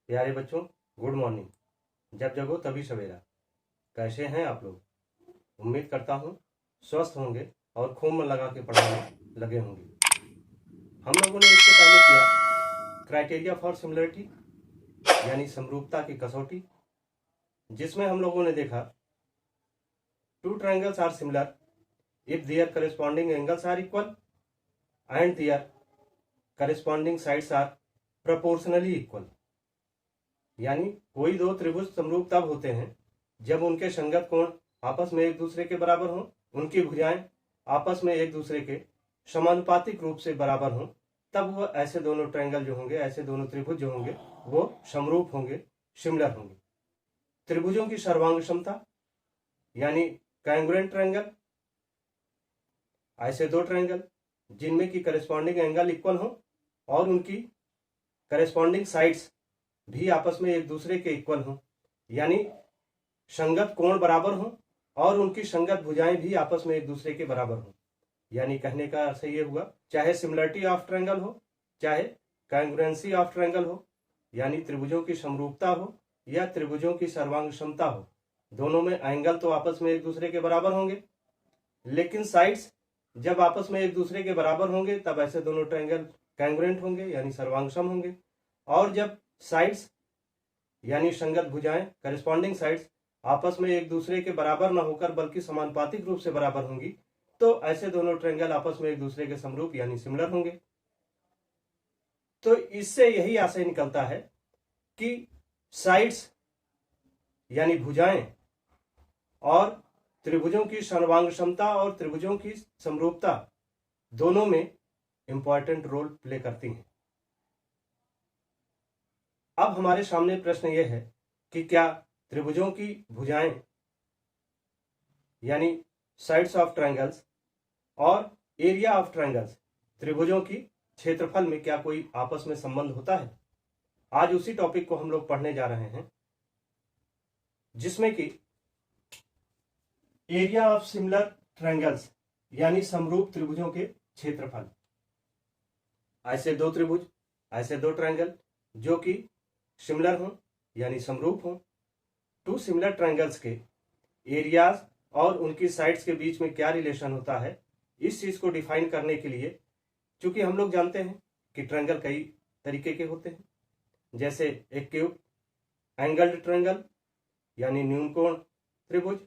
प्यारे बच्चों, good morning. जब जगो तभी सवेरा। कैसे हैं आप लोग? उम्मीद करता हूँ स्वस्थ होंगे और खूब मन लगा के पढ़ाई में लगे होंगे। हम लोगों ने इससे पहले किया क्राइटेरिया फॉर सिमिलरिटी यानी समरूपता की कसौटी, जिसमें हम लोगों ने देखा two triangles are similar if their corresponding angles are equal and their corresponding sides are proportionally equal. यानी कोई दो त्रिभुज समरूप तब होते हैं जब उनके संगत कोण आपस में एक दूसरे के बराबर हों, उनकी भुजाएं आपस में एक दूसरे के समानुपातिक रूप से बराबर हों, तब वो ऐसे दोनों ट्रायंगल जो होंगे, ऐसे दोनों त्रिभुज जो होंगे वो समरूप होंगे, सिमिलर होंगे। त्रिभुजों की सर्वांग क्षमता यानी कांग्रुएंट ट्रायंगल, ऐसे दो ट्रायंगल जिनमें की करेस्पॉन्डिंग एंगल इक्वल हो और उनकी करेस्पॉन्डिंग साइड्स भी आपस में एक दूसरे के इक्वल हों, यानी संगत कोण बराबर हों और उनकी संगत भुजाएं भी आपस में एक दूसरे के बराबर हों। यानी कहने का अर्थ ये हुआ, चाहे सिमिलरिटी ऑफ ट्रायंगल हो, चाहे कांग्रुएंसी ऑफ ट्रायंगल हो, यानी त्रिभुजों की समरूपता हो या त्रिभुजों की सर्वांग क्षमता हो, दोनों में एंगल तो आपस में एक दूसरे के बराबर होंगे, लेकिन साइड्स जब आपस में एक दूसरे के बराबर होंगे तब ऐसे दोनों ट्रायंगल कांग्रुएंट होंगे यानी सर्वांगसम होंगे। और जब साइड्स यानी संगत भुजाएं, करेस्पॉन्डिंग साइड्स आपस में एक दूसरे के बराबर न होकर बल्कि समानुपातिक रूप से बराबर होंगी, तो ऐसे दोनों ट्रायंगल आपस में एक दूसरे के समरूप यानी सिमिलर होंगे। तो इससे यही आशय निकलता है कि साइड्स यानी भुजाएं और त्रिभुजों की सर्वांग क्षमता और त्रिभुजों की समरूपता दोनों में इंपॉर्टेंट रोल प्ले करती हैं। अब हमारे सामने प्रश्न यह है कि क्या त्रिभुजों की भुजाएं यानी साइड्स ऑफ ट्रायंगल्स और एरिया ऑफ ट्रायंगल्स त्रिभुजों की क्षेत्रफल में क्या कोई आपस में संबंध होता है? आज उसी टॉपिक को हम लोग पढ़ने जा रहे हैं, जिसमें कि एरिया ऑफ सिमिलर ट्रायंगल्स यानी समरूप त्रिभुजों के क्षेत्रफल। ऐसे दो त्रिभुज, ऐसे दो ट्रायंगल जो कि सिमिलर हों यानी समरूप हों। टू सिमिलर ट्रायंगल्स के एरियाज और उनकी साइड्स के बीच में क्या रिलेशन होता है, इस चीज को डिफाइन करने के लिए, चूंकि हम लोग जानते हैं कि ट्रायंगल कई तरीके के होते हैं, जैसे एक क्यूब एंगल्ड ट्रायंगल यानी न्यून कोण त्रिभुज,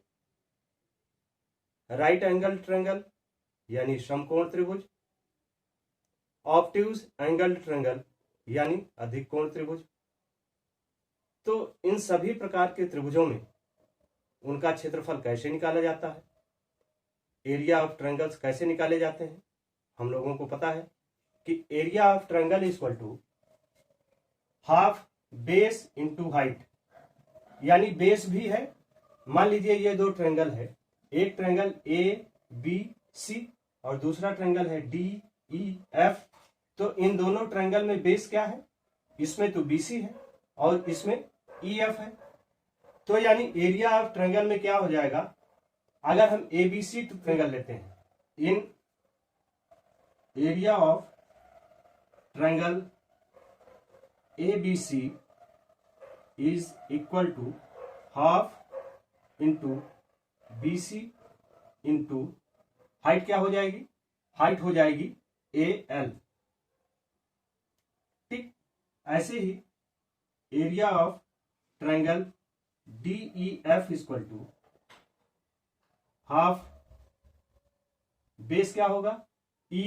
राइट एंगल्ड ट्रायंगल यानी समकोण त्रिभुज, ऑब्ट्यूज एंगल्ड ट्रायंगल यानी अधिक कोण त्रिभुज। तो इन सभी प्रकार के त्रिभुजों में उनका क्षेत्रफल कैसे निकाला जाता है, एरिया ऑफ ट्रायंगल्स कैसे निकाले जाते हैं? हम लोगों को पता है कि area of triangle equal to half base into height, यानी बेस भी है। मान लीजिए ये दो ट्रायंगल है, एक ट्रायंगल ए बी सी और दूसरा ट्रायंगल है डी ई एफ। तो इन दोनों ट्रायंगल में बेस क्या है? इसमें तो बीसी है और इसमें ई एफ है। तो यानी एरिया ऑफ ट्रायंगल में क्या हो जाएगा, अगर हम एबीसी ट्रायंगल लेते हैं, in area of triangle ABC is equal to half into BC into height क्या हो जाएगी? हाइट हो जाएगी ए एल। ठीक, ऐसे ही area of triangle D E F equal to half base क्या होगा? ई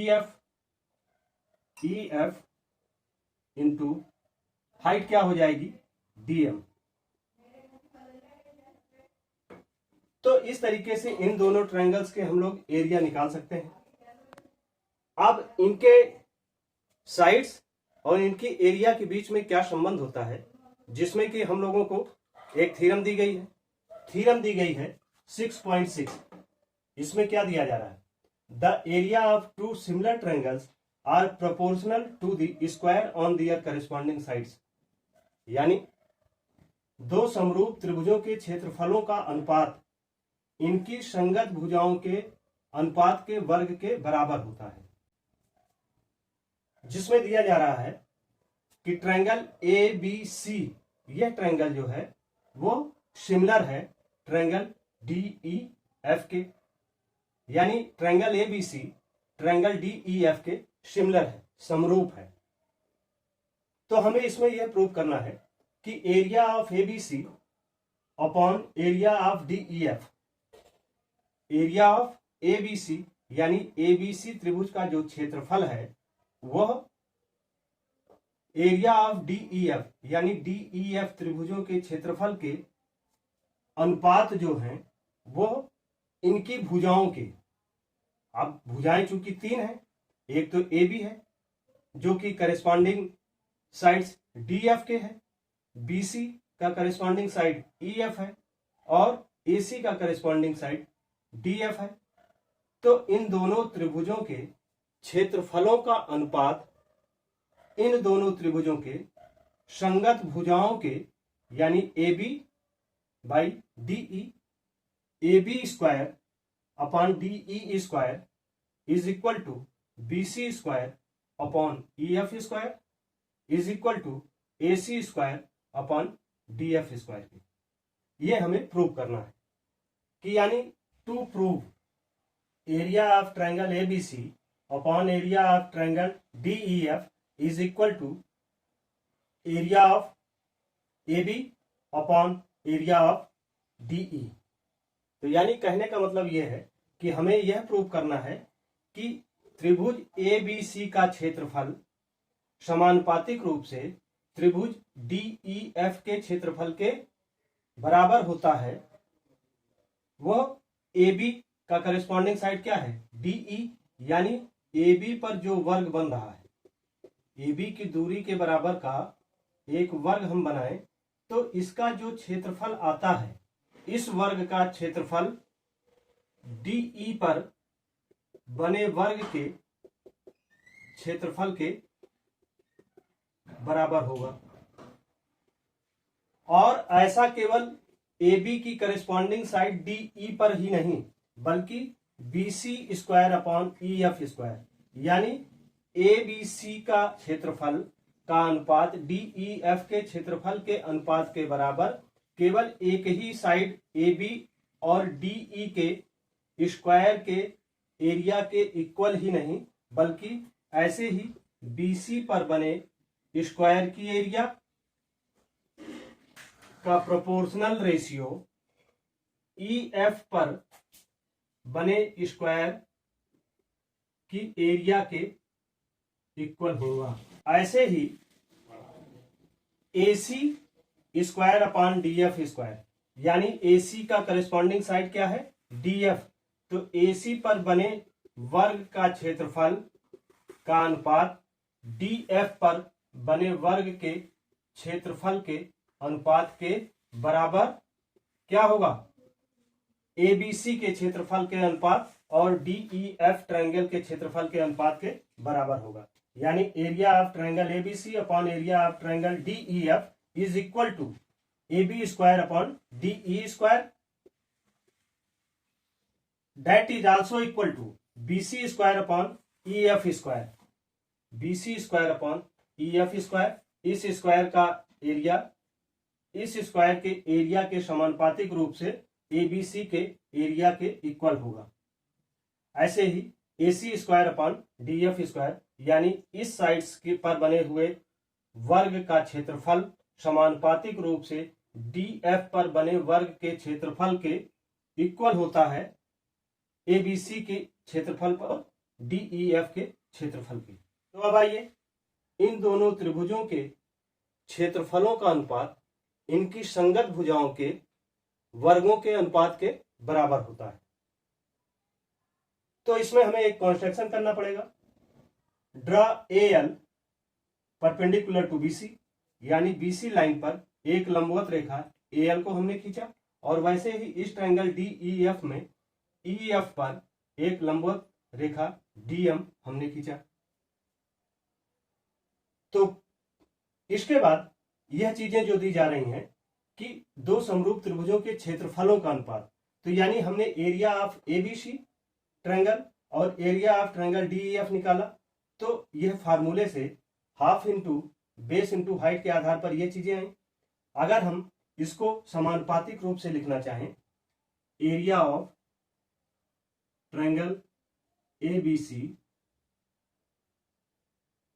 एफ इंटू हाइट क्या हो जाएगी? डीएम। तो इस तरीके से इन दोनों ट्रायंगल्स के हम लोग एरिया निकाल सकते हैं। अब इनके साइड्स और इनकी एरिया के बीच में क्या संबंध होता है, जिसमें कि हम लोगों को एक थ्योरम दी गई है। थ्योरम दी गई है 6.6। इसमें क्या दिया जा रहा है? The area of two similar triangles are proportional to the square on their corresponding sides, यानी दो समरूप त्रिभुजों के क्षेत्रफलों का अनुपात इनकी संगत भुजाओं के अनुपात के वर्ग के बराबर होता है। जिसमें दिया जा रहा है कि ट्रायंगल ए बी सी यह ट्रायंगल जो है वो सिमिलर है ट्रायंगल DEF के, यानी ट्रायंगल ABC ट्रायंगल DEF के सिमिलर है, समरूप है। तो हमें इसमें यह प्रूव करना है कि area of ABC upon area of DEF, area of ABC यानी ABC त्रिभुज का जो क्षेत्रफल है वह एरिया ऑफ DEF यानी DEF त्रिभुजों के क्षेत्रफल के अनुपात जो हैं वो इनकी भुजाओं के, अब भुजाएं चूंकि 3 हैं, एक तो AB है जो कि करेस्पॉन्डिंग साइड्स DF के है, BC का करेस्पॉन्डिंग साइड EF है और AC का करेस्पॉन्डिंग साइड DF है। तो इन दोनों त्रिभुजों के क्षेत्रफलों का अनुपात इन दोनों त्रिभुजों के संगत भुजाओं के यानी AB by DE, AB square upon DE square is equal to BC square upon EF square is equal to AC square upon DF square की। ये हमें प्रूव करना है कि यानी to prove area of triangle ABC upon area of triangle DEF is equal to area of AB upon area of DE। तो यानी कहने का मतलब यह है कि हमें यह प्रूव करना है कि त्रिभुज ABC का क्षेत्रफल समानुपातिक रूप से त्रिभुज DEF के क्षेत्रफल के बराबर होता है। वह AB का करेस्पॉन्डिंग साइड क्या है DE, यानी AB पर जो वर्ग बन रहा है, AB की दूरी के बराबर का एक वर्ग हम बनाएं तो इसका जो क्षेत्रफल आता है, इस वर्ग का क्षेत्रफल DE पर बने वर्ग के क्षेत्रफल के बराबर होगा। और ऐसा केवल AB की करेस्पॉन्डिंग साइड DE पर ही नहीं बल्कि BC square upon EF square, यानी ABC का क्षेत्रफल का अनुपात DEF के क्षेत्रफल के अनुपात के बराबर केवल एक ही साइड AB और DE के स्क्वायर के एरिया के इक्वल ही नहीं बल्कि ऐसे ही BC पर बने स्क्वायर की एरिया का प्रोपोर्शनल रेशियो EF पर बने स्क्वायर की एरिया के इक्वल होगा। ऐसे ही AC square upon DF square, यानी AC का करेस्पॉन्डिंग साइड क्या है DF, तो AC पर बने वर्ग का क्षेत्रफल का अनुपात DF पर बने वर्ग के क्षेत्रफल के अनुपात के बराबर क्या होगा, ABC के क्षेत्रफल के अनुपात और DEF ट्रायंगल के क्षेत्रफल के अनुपात के बराबर होगा। यानी area of triangle ABC upon area of triangle DEF is equal to AB square upon DE square, that is also equal to BC square upon EF square, BC square upon EF square. इस square का area इस square के area के समानुपातिक रूप से ABC के area के इक्वल होगा। ऐसे ही AC square upon DF square, यानी इस साइड्स के पर बने हुए वर्ग का क्षेत्रफल समानुपातिक रूप से DF पर बने वर्ग के क्षेत्रफल के इक्वल होता है ABC के क्षेत्रफल पर DEF के क्षेत्रफल के। तो अब आइए इन दोनों त्रिभुजों के क्षेत्रफलों का अनुपात इनकी संगत भुजाओं के वर्गों के अनुपात के बराबर होता है। तो इसमें हमें एक कंस्ट्रक्शन करना पड़ेगा। Draw AL perpendicular to BC, यानी BC लाइन पर एक लंबवत रेखा AL को हमने खींचा और वैसे ही इस ट्रायंगल DEF में EF पर एक लंबवत रेखा DM हमने खींचा। तो इसके बाद यह चीजें जो दी जा रही हैं कि दो समरूप त्रिभुजों के क्षेत्रफलों का अनुपात, तो यानी हमने एरिया ऑफ ABC ट्रायंगल और एरिया ऑफ ट्रायंगल DEF निकाला। तो यह फार्मूले से half into base into height के आधार पर यह चीजें आई। अगर हम इसको समानुपातिक रूप से लिखना चाहें, area of triangle ABC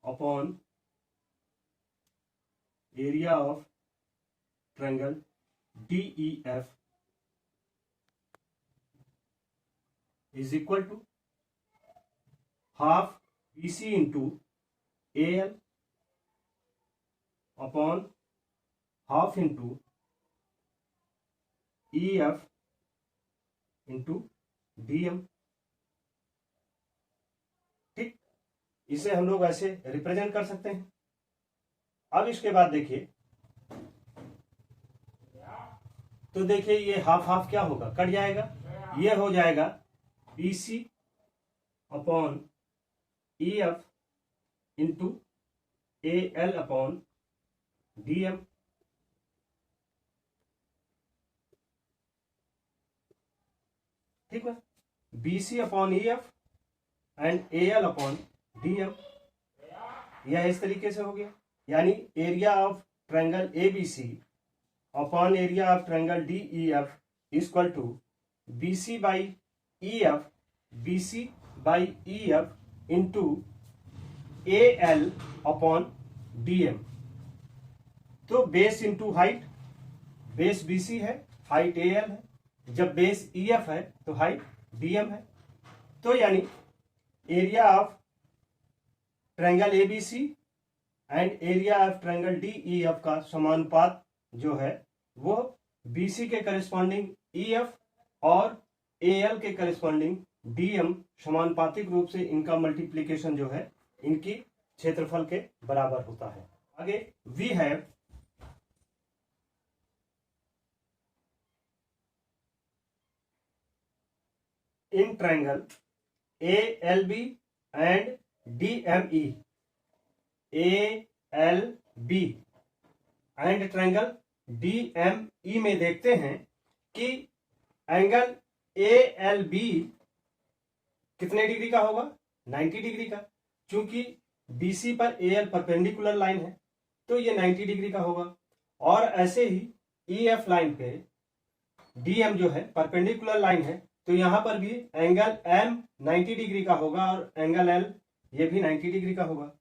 upon area of triangle DEF is equal to half BC into AL upon half into EF into DM। ठीक, इसे हम लोग ऐसे रिप्रेजेंट कर सकते हैं। अब इसके बाद देखिए, तो देखिए ये हाफ हाफ क्या होगा, कट जाएगा, ये हो जाएगा BC upon EF into AL upon DM। ठीक है, BC upon EF and AL upon DM, यह इस तरीके से हो गया। यानी area of triangle ABC upon area of triangle DEF equal to BC by EF, BC by EF into AL upon DM। तो base into height, base BC है, height AL है, जब बेस EF है तो हाइट DM है। तो यानी area of triangle ABC and area of triangle DEF का समानुपात जो है वो BC के करेस्पॉन्डिंग EF और AL के करेस्पॉन्डिंग DM समानुपातिक रूप से इनका मल्टीप्लीकेशन जो है इनकी क्षेत्रफल के बराबर होता है। आगे we have in triangle ALB and DME, ALB and triangle DME में देखते हैं कि एंगल ALB कितने डिग्री का होगा, 90 डिग्री का। चूंकि BC पर AL परपेंडिकुलर लाइन है तो ये 90 डिग्री का होगा। और ऐसे ही EF लाइन पे DM जो है परपेंडिकुलर लाइन है तो यहां पर भी एंगल M 90 डिग्री का होगा और एंगल L ये भी 90 डिग्री का होगा,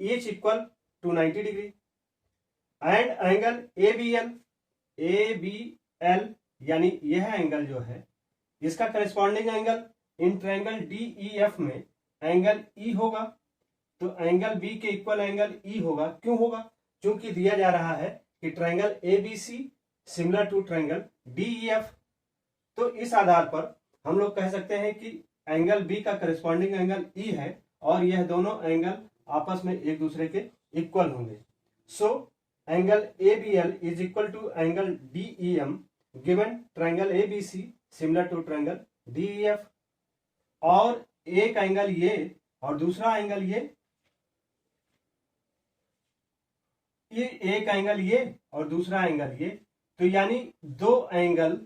each equal to 90 degree. And angle ABL यानी यह एंगल जो है इसका corresponding angle in triangle DEF में एंगल E होगा। तो एंगल B के इक्वल एंगल E होगा। क्यों होगा, क्योंकि दिया जा रहा है कि triangle ABC similar to triangle DEF। तो इस आधार पर हम लोग कह सकते हैं कि एंगल B का करेस्पॉन्डिंग एंगल E है और यह दोनों एंगल आपस में एक दूसरे के इक्वल होंगे। So angle ABL is equal to angle DEM given triangle ABC similar to triangle DEF। और एक एंगल ये और दूसरा एंगल ये, एक एंगल ये और दूसरा एंगल ये, तो यानी दो एंगल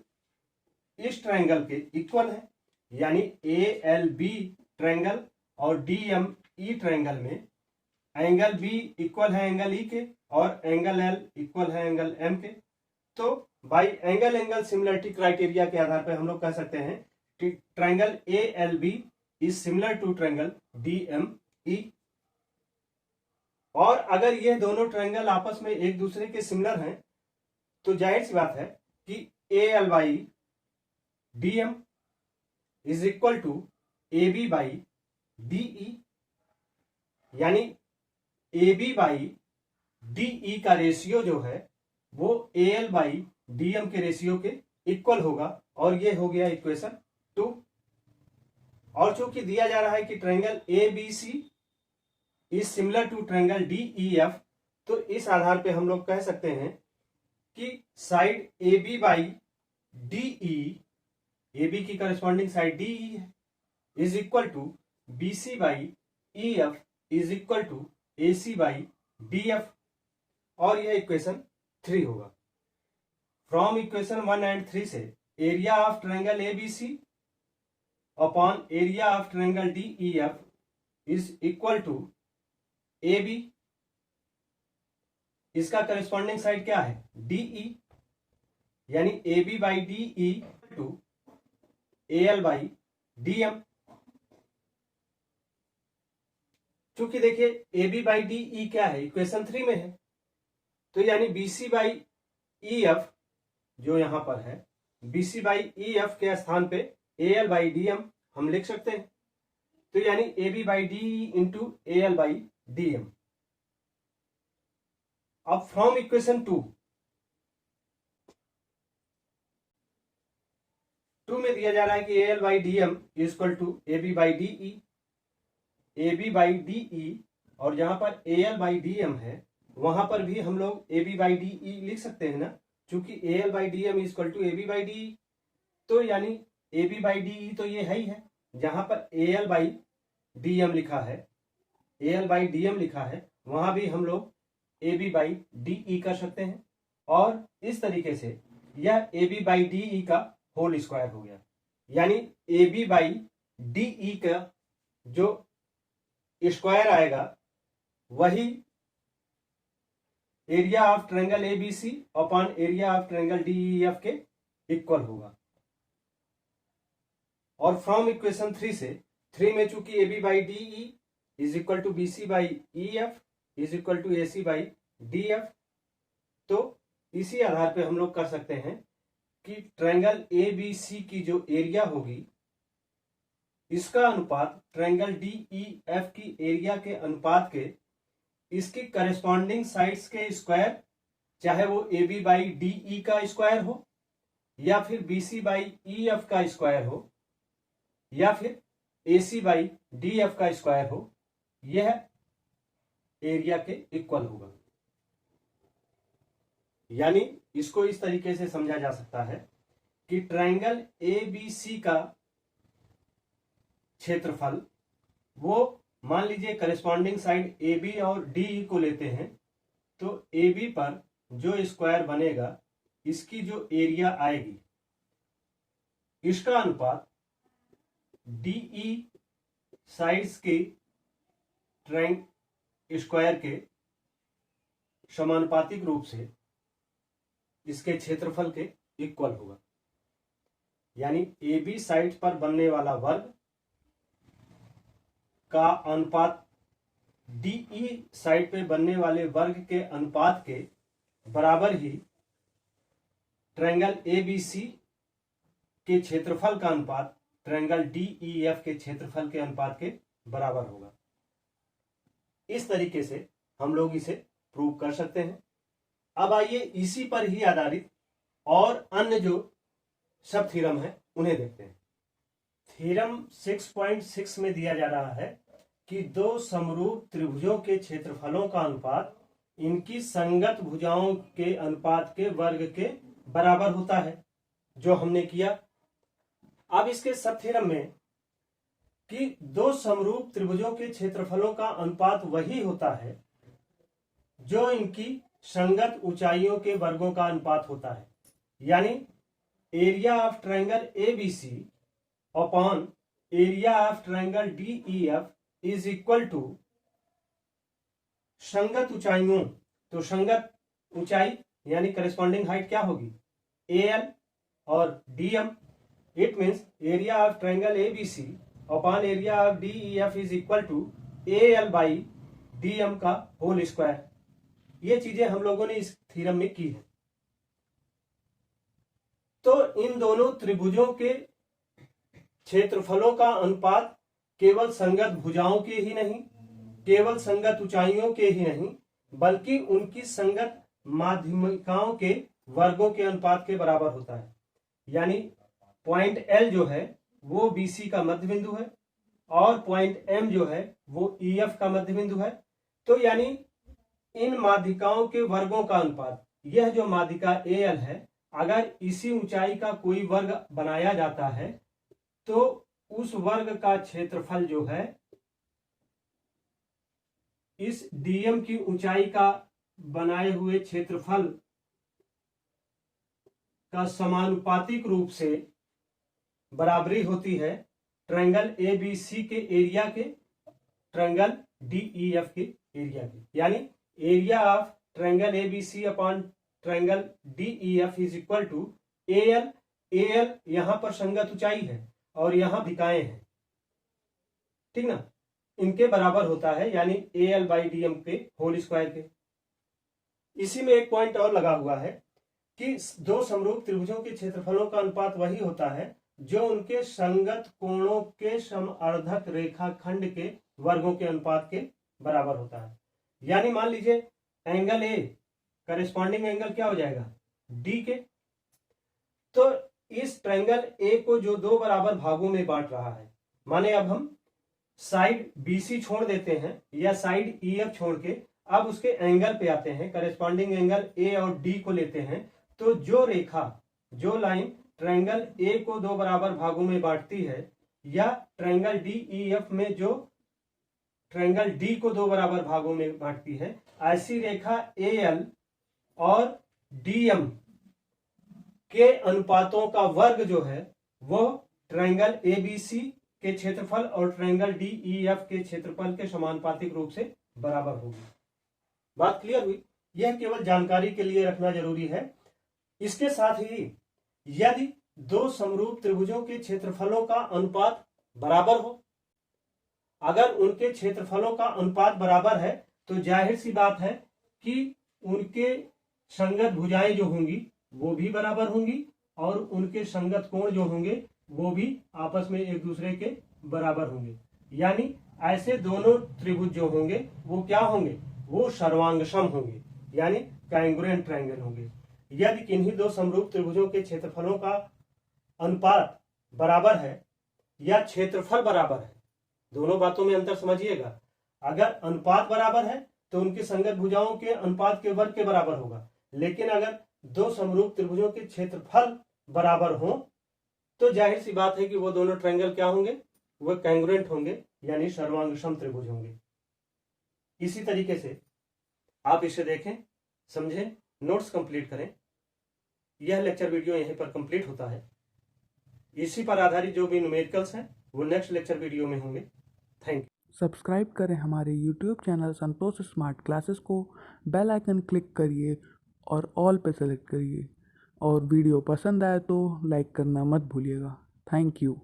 इस ट्रायंगल के इक्वल है। यानी ALB ट्रायंगल और DME ट्रायंगल में एंगल B इक्वल है एंगल E के और एंगल L इक्वल है एंगल M के। तो बाय एंगल सिमिलरिटी क्राइटेरिया के आधार पर हम लोग कह सकते हैं कि triangle ALB is similar to triangle DME। और अगर ये दोनों ट्रायंगल आपस में एक दूसरे के सिमिलर हैं तो जाहिर सी बात है कि AL by DM is equal to AB by DE। यानी AB बाई DE का रेशियो जो है वो AL बाई DM के रेशियो के इक्वल होगा और ये हो गया इक्वेशन 2। और चूंकि दिया जा रहा है कि triangle ABC is similar to triangle DEF, तो इस आधार पे हम लोग कह सकते हैं कि side AB by DE, AB की करस्पॉन्डिंग साइड DE है, is equal to BC by EF is equal to AC by DF। और यह इक्वेशन 3 होगा। फ्रॉम इक्वेशन 1 एंड 3 से area of triangle ABC upon area of triangle DEF is equal to AB इसका corresponding side क्या है, DE, यानी AB by DE to AL by DM। चूंकि देखिए AB बाई DE क्या है, इक्वेशन 3 में है, तो यानी BC बाई EF जो यहां पर है, BC बाई EF के स्थान पे AL बाई DM हम लिख सकते हैं, तो यानी AB by DE into AL by DM। अब फ्रॉम इक्वेशन 2 में दिया जा रहा है कि AL by DM is equal to AB by DE, AB by DE, और जहां पर AL बाई DM है वहां पर भी हम लोग AB बाई DE लिख सकते हैं ना, क्योंकि AL by DM is equal to AB by DE, तो यानी AB बाई DE तो ये है ही है, जहां पर AL बाई DM लिखा है, AL बाई DM लिखा है, वहां भी हम लोग AB बाई DE कर सकते हैं, और इस तरीके से यह AB बाई DE का होल स्क्वायर हो गया, यानी AB बाई DE का जो स्क्वायर आएगा वही area of triangle ABC upon area of triangle DEF के इक्वल होगा। और फ्रॉम इक्वेशन 3 से, 3 में चूंकि AB by DE is equal to BC by EF is equal to AC by DF, तो इसी आधार पे हम लोग कर सकते हैं कि ट्रायंगल ABC की जो एरिया होगी इसका अनुपात ट्रायंगल DEF की एरिया के अनुपात के इसकी करस्पॉन्डिंग साइड्स के स्क्वायर, चाहे वो AB बाई DE का स्क्वायर हो या फिर BC बाई EF का स्क्वायर हो या फिर AC बाई DF का स्क्वायर हो, यह एरिया के इक्वल होगा। यानी इसको इस तरीके से समझा जा सकता है कि ट्रायंगल ABC का क्षेत्रफल, वो मान लीजिए करस्पॉन्डिंग साइड AB और DE को लेते हैं, तो AB पर जो स्क्वायर बनेगा इसकी जो एरिया आएगी इसका अनुपात DE साइड्स के ट्रायंगल स्क्वायर के समानुपातिक रूप से इसके क्षेत्रफल के इक्वल होगा। यानी AB साइड पर बनने वाला वर्ग का अनुपात DE साइड पे बनने वाले वर्ग के अनुपात के बराबर ही ट्रायंगल ABC के क्षेत्रफल का अनुपात ट्रायंगल DEF के क्षेत्रफल के अनुपात के बराबर होगा। इस तरीके से हम लोग इसे प्रूव कर सकते हैं। अब आइए इसी पर ही आधारित और अन्य जो सब थ्योरम है उन्हें देखते हैं। थ्योरम 6.6 में दिया जा रहा है कि दो समरूप त्रिभुजों के क्षेत्रफलों का अनुपात इनकी संगत भुजाओं के अनुपात के वर्ग के बराबर होता है, जो हमने किया। अब इसके सब थ्योरम में कि दो समरूप त्रिभुजों के क्षेत्रफलों का अनुपात वही होता है जो इनकी संगत ऊंचाइयों के वर्गों का अनुपात होता है, यानी area of triangle ABC upon area of triangle DEF is equal to संगत ऊंचाइयों, तो संगत ऊंचाई यानी करस्पॉन्डिंग हाइट क्या होगी, AL और DM। It means area of triangle ABC upon area of DEF is equal to AL by DM का होल स्क्वायर। ये चीजें हम लोगों ने इस थ्योरम में की है। तो इन दोनों त्रिभुजों के क्षेत्रफलों का अनुपात केवल संगत भुजाओं के ही नहीं, केवल संगत ऊंचाइयों के ही नहीं, बल्कि उनकी संगत माध्यिकाओं के वर्गों के अनुपात के बराबर होता है। यानी पॉइंट L जो है वो BC का मध्य बिंदु है और पॉइंट M जो है वो EF का मध्य बिंदु है। तो यानी इन माध्यिकाओं के वर्गों का अनुपात, यह जो माध्यिका AL है, अगर इसी ऊंचाई का कोई वर्ग बनाया जाता है तो उस वर्ग का क्षेत्रफल जो है इस DM की ऊंचाई का बनाए हुए क्षेत्रफल का समानुपातिक रूप से बराबरी होती है ट्रायंगल ABC के एरिया के ट्रायंगल DEF के एरिया की। यानी area of triangle ABC upon triangle DEF is equal to AL। AL यहां पर संगत ऊंचाई है और यहां भिकाएं हैं, ठीक ना, इनके बराबर होता है, यानी AL/DM के होल स्क्वायर के। इसी में एक पॉइंट और लगा हुआ है कि दो समरूप त्रिभुजों के क्षेत्रफलों का अनुपात वही होता है जो उनके संगत कोणों के समअर्धक रेखाखंड के वर्गों के अनुपात के बराबर होता है। यानी मान लीजिए एंगल ए करेस्पॉन्डिंग एंगल क्या हो जाएगा, डी के। तो इस ट्रायंगल ए को जो दो बराबर भागों में बांट रहा है, माने अब हम साइड BC छोड़ देते हैं या साइड EF छोड़ के अब उसके एंगल पे आते हैं, करेस्पॉन्डिंग एंगल ए और डी को लेते हैं। तो जो रेखा, जो लाइन ट्रायंगल ए को दो बराबर भागों में बांटती है, या ट्रायंगल DEF में जो ट्रायंगल डी को दो बराबर भागों में बांटती है, ऐसी रेखा AL और DM के अनुपातों का वर्ग जो है वो ट्रायंगल ABC के क्षेत्रफल और ट्रायंगल DEF के क्षेत्रफल के समानुपातिक रूप से बराबर होगी। बात क्लियर हुई? यह केवल जानकारी के लिए रखना जरूरी है। इसके साथ ही यदि दो समरूप त्रिभुजों के क्षेत्रफलों का अनुपात बराबर हो, अगर उनके क्षेत्रफलों का अनुपात बराबर है तो जाहिर सी बात है कि उनके संगत भुजाएं जो होंगी वो भी बराबर होंगी और उनके संगत कोण जो होंगे वो भी आपस में एक दूसरे के बराबर होंगे। यानी ऐसे दोनों त्रिभुज जो होंगे वो क्या होंगे, वो सर्वांगसम होंगे, यानी कांग्रुएंट ट्रायंगल होंगे। यदि किन्हीं दो समरूप त्रिभुजों के क्षेत्रफलों का अनुपात बराबर है या क्षेत्रफल बराबर है, दोनों बातों में अंतर समझिएगा। अगर अनुपात बराबर है तो उनकी संगत भुजाओं के अनुपात के वर्ग के बराबर होगा, लेकिन अगर दो समरूप त्रिभुजों के क्षेत्रफल बराबर हो तो जाहिर सी बात है कि वो दोनों ट्रायंगल क्या होंगे, वो कांग्रुएंट होंगे, यानी सर्वांगसम त्रिभुज होंगे। इसी तरीके से आप इसे देखें, समझें, नोट्स कंप्लीट करें। यह लेक्चर वीडियो यहीं पर कंप्लीट होता है। इसी पर आधारित जो भी न्यूमेरिकल्स हैं वो नेक्स्ट लेक्चर वीडियो में होंगे। Thank you. सब्सक्राइब करें हमारे YouTube चैनल संतोष स्मार्ट क्लासेस को, बेल आइकन क्लिक करिए और ऑल पे सेलेक्ट करिए, और वीडियो पसंद आए तो लाइक करना मत भूलिएगा। Thank you.